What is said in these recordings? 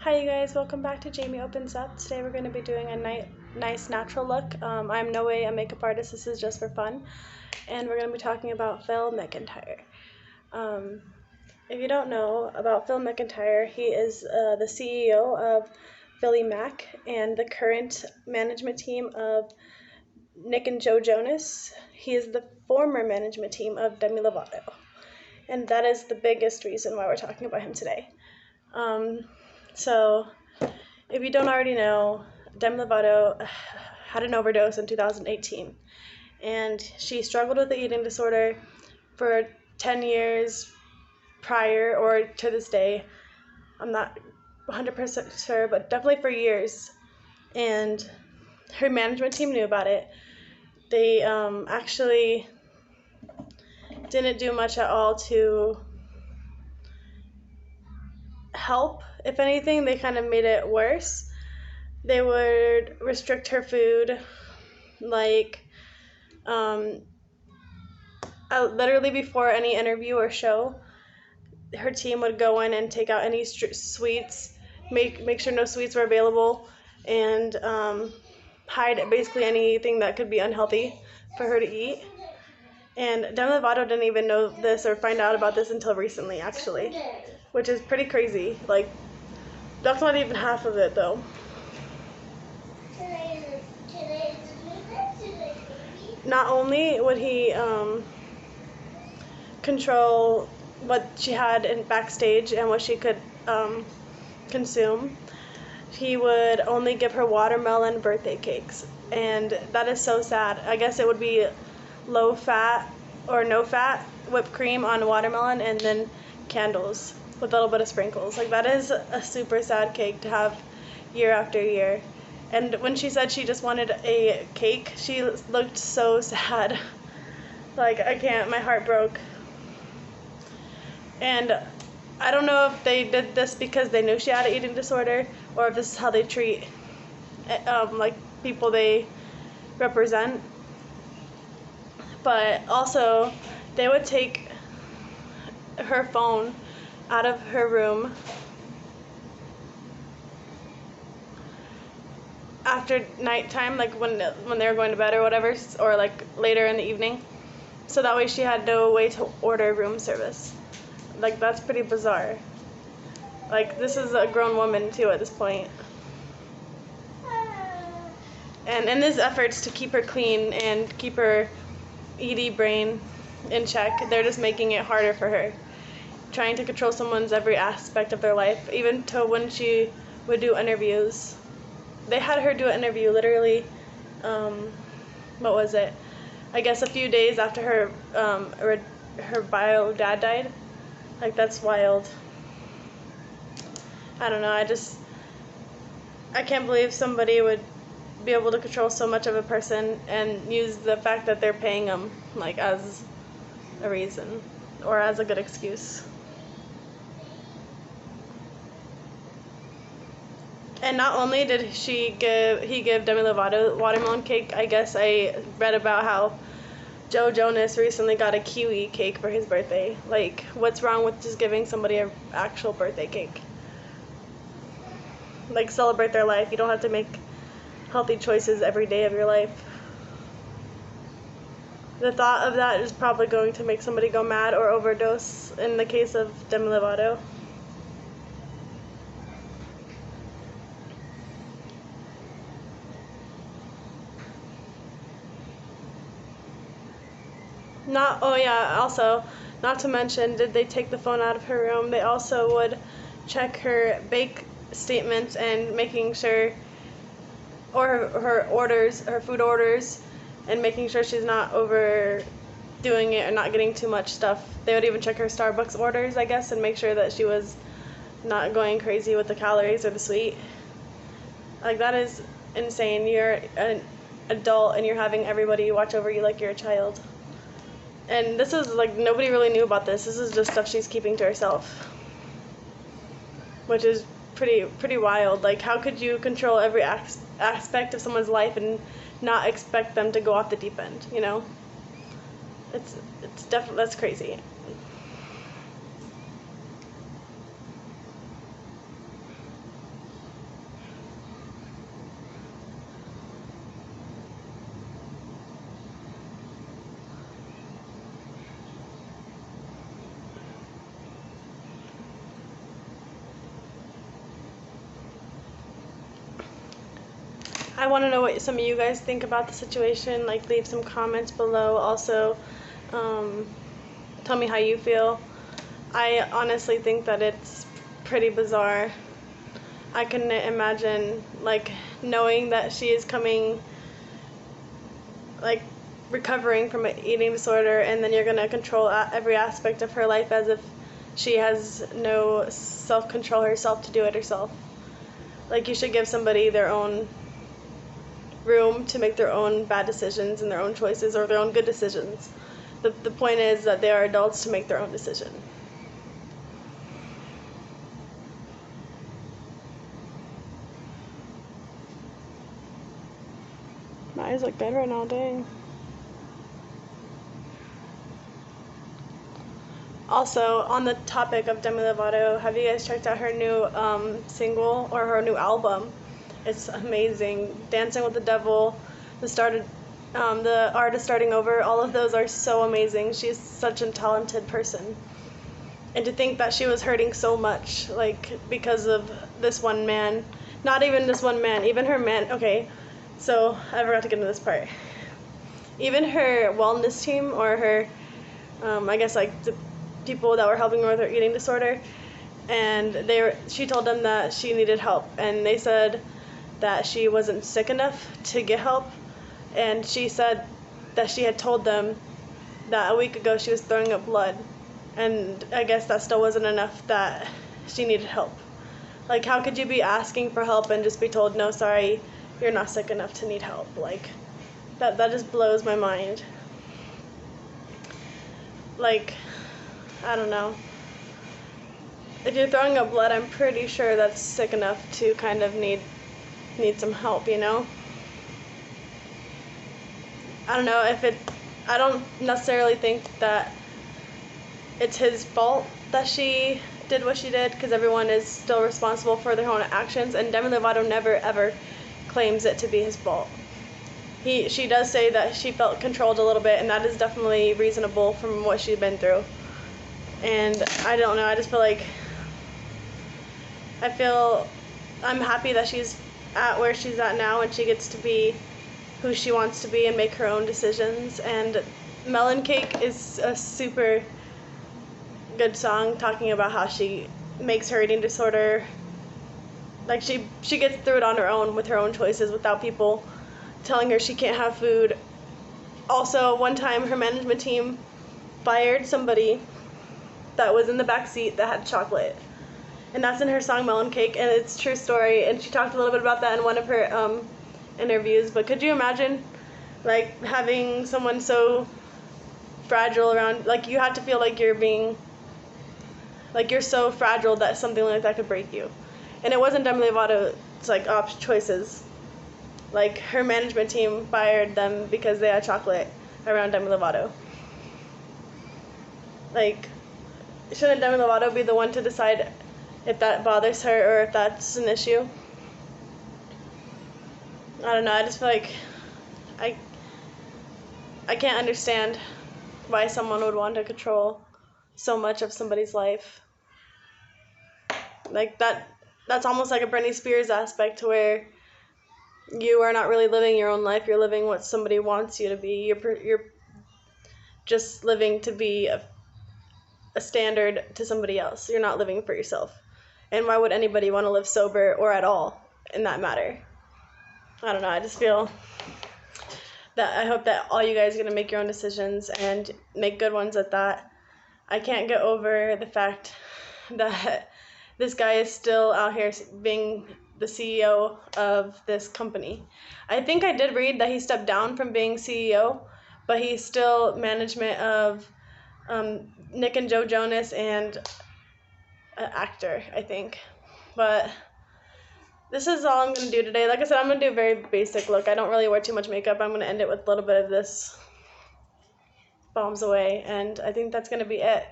Hi you guys, welcome back to Jamie Opens Up. Today we're going to be doing a nice natural look. I'm no way a makeup artist, this is just for fun. And we're going to be talking about Phil McIntyre. Um, if you don't know about Phil McIntyre, he is the CEO of Philly Mac and the current management team of Nick and Joe Jonas. He is the former management team of Demi Lovato. And that is the biggest reason why we're talking about him today. So, if you don't already know, Demi Lovato had an overdose in 2018, and she struggled with the eating disorder for 10 years prior, or to this day. I'm not 100% sure, but definitely for years. And her management team knew about it. They actually didn't do much at all to help. If anything, they kind of made it worse. They would restrict her food, like literally before any interview or show, her team would go in and take out any sweets, make sure no sweets were available, and hide basically anything that could be unhealthy for her to eat. And Demi Lovato didn't even know this or find out about this until recently, actually, which is pretty crazy. Like, that's not even half of it, though. Not only would he control what she had in backstage and what she could consume, he would only give her watermelon birthday cakes, and that is so sad. I guess it would be low fat or no fat whipped cream on watermelon, and then candles with a little bit of sprinkles. Like, that is a super sad cake to have year after year. And when she said she just wanted a cake, she looked so sad. Like, I can't, my heart broke. And I don't know if they did this because they knew she had an eating disorder, or if this is how they treat like people they represent. But also, they would take her phone out of her room after nighttime, like when they were going to bed or whatever, or like later in the evening, so that way she had no way to order room service. Like, that's pretty bizarre. Like, this is a grown woman too at this point. And in these efforts to keep her clean and keep her ED brain in check, they're just making it harder for her. Trying to control someone's every aspect of their life, even to when she would do interviews. They had her do an interview literally, what was it? I guess a few days after her bio dad died. Like, that's wild. I don't know, I can't believe somebody would be able to control so much of a person and use the fact that they're paying them, like, as a reason or as a good excuse. And not only did he give Demi Lovato watermelon cake, I guess I read about how Joe Jonas recently got a kiwi cake for his birthday. Like, what's wrong with just giving somebody an actual birthday cake? Like, celebrate their life. You don't have to make healthy choices every day of your life. The thought of that is probably going to make somebody go mad or overdose in the case of Demi Lovato. Also, not to mention, did they take the phone out of her room? They also would check her bank statements and making sure, or her food orders, and making sure she's not overdoing it or not getting too much stuff. They would even check her Starbucks orders, I guess, and make sure that she was not going crazy with the calories or the sweet. Like, that is insane. You're an adult and you're having everybody watch over you like you're a child. And this is, like, nobody really knew about this. This is just stuff she's keeping to herself, which is pretty wild. Like, how could you control every aspect of someone's life and not expect them to go off the deep end, you know? It's definitely, that's crazy. I want to know what some of you guys think about the situation. Like, leave some comments below. Also, tell me how you feel. I honestly think that it's pretty bizarre. I couldn't imagine, like, knowing that she is coming, like, recovering from an eating disorder, and then you're going to control every aspect of her life as if she has no self-control herself to do it herself. Like, you should give somebody their own room to make their own bad decisions and their own choices, or their own good decisions. The point is that they are adults to make their own decision. My eyes look bad right now, dang. Also, on the topic of Demi Lovato, have you guys checked out her new single, or her new album? It's amazing. Dancing with the Devil, the Artist Starting Over, all of those are so amazing. She's such a talented person. And to think that she was hurting so much, like, because of this one man. Not even this one man, even her man. Okay, so I forgot to get into this part. Even her wellness team, or her, I guess, like, the people that were helping her with her eating disorder, and she told them that she needed help, and they said that she wasn't sick enough to get help, and she said that she had told them that a week ago she was throwing up blood, and I guess that still wasn't enough, that she needed help. Like, how could you be asking for help and just be told, no, sorry, you're not sick enough to need help? Like, that just blows my mind. Like, I don't know. If you're throwing up blood, I'm pretty sure that's sick enough to kind of need some help, you know? I don't know I don't necessarily think that it's his fault that she did what she did, because everyone is still responsible for their own actions, and Demi Lovato never ever claims it to be his fault. She does say that she felt controlled a little bit, and that is definitely reasonable from what she'd been through. And I don't know, I just feel like, I'm happy that she's at where she's at now, and she gets to be who she wants to be and make her own decisions. And Melon Cake is a super good song, talking about how she makes her eating disorder, like, she gets through it on her own with her own choices, without people telling her she can't have food. Also, one time her management team fired somebody that was in the back seat that had chocolate, and that's in her song Melon Cake, and it's a true story, and she talked a little bit about that in one of her interviews. But could you imagine, like, having someone so fragile around, like, you have to feel like you're so fragile that something like that could break you. And it wasn't Demi Lovato's, like, choices. Like, her management team fired them because they had chocolate around Demi Lovato. Like, shouldn't Demi Lovato be the one to decide if that bothers her or if that's an issue? I don't know, I just feel like I can't understand why someone would want to control so much of somebody's life. Like, that's almost like a Britney Spears aspect, to where you are not really living your own life, you're living what somebody wants you to be. You're just living to be a standard to somebody else. You're not living for yourself. And why would anybody want to live sober or at all in that matter? I don't know, I just feel that I hope that all you guys are going to make your own decisions, and make good ones at that. I can't get over the fact that this guy is still out here being the CEO of this company. I think I did read that he stepped down from being CEO, but he's still management of Nick and Joe Jonas and an actor, I think. But this is all I'm going to do today. Like I said, I'm going to do a very basic look. I don't really wear too much makeup. I'm going to end it with a little bit of this Bombs Away, and I think that's going to be it.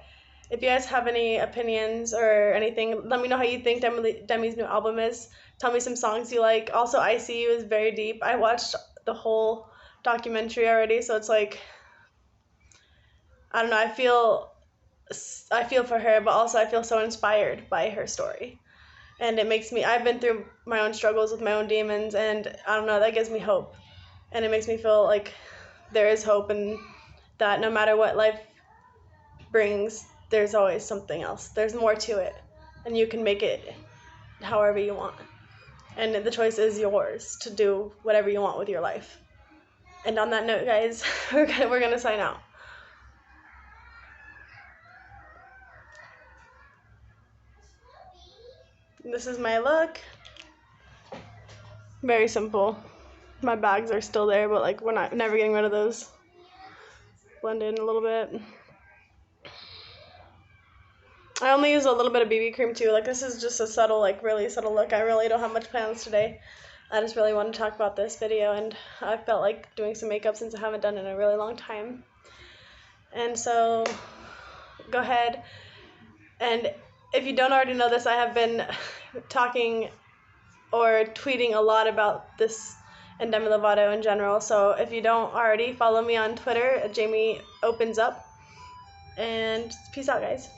If you guys have any opinions or anything, let me know how you think Demi's new album is. Tell me some songs you like. Also, I See You is very deep. I watched the whole documentary already, so it's like, I don't know, I feel for her, but also I feel so inspired by her story. And I've been through my own struggles with my own demons, and I don't know, that gives me hope. And it makes me feel like there is hope, and that no matter what life brings, there's always something else. There's more to it, and you can make it however you want. And the choice is yours to do whatever you want with your life. And on that note, guys, we're gonna sign out. This is my look. Very simple. My bags are still there, but like we're never getting rid of those. Blend in a little bit. I only use a little bit of BB cream too. Like, this is just a subtle, like really subtle look. I really don't have much plans today. I just really want to talk about this video, and I felt like doing some makeup since I haven't done it in a really long time. And so go ahead, and if you don't already know this, I have been talking or tweeting a lot about this and Demi Lovato in general. So if you don't already, follow me on Twitter at Jamie Opens Up. And peace out, guys.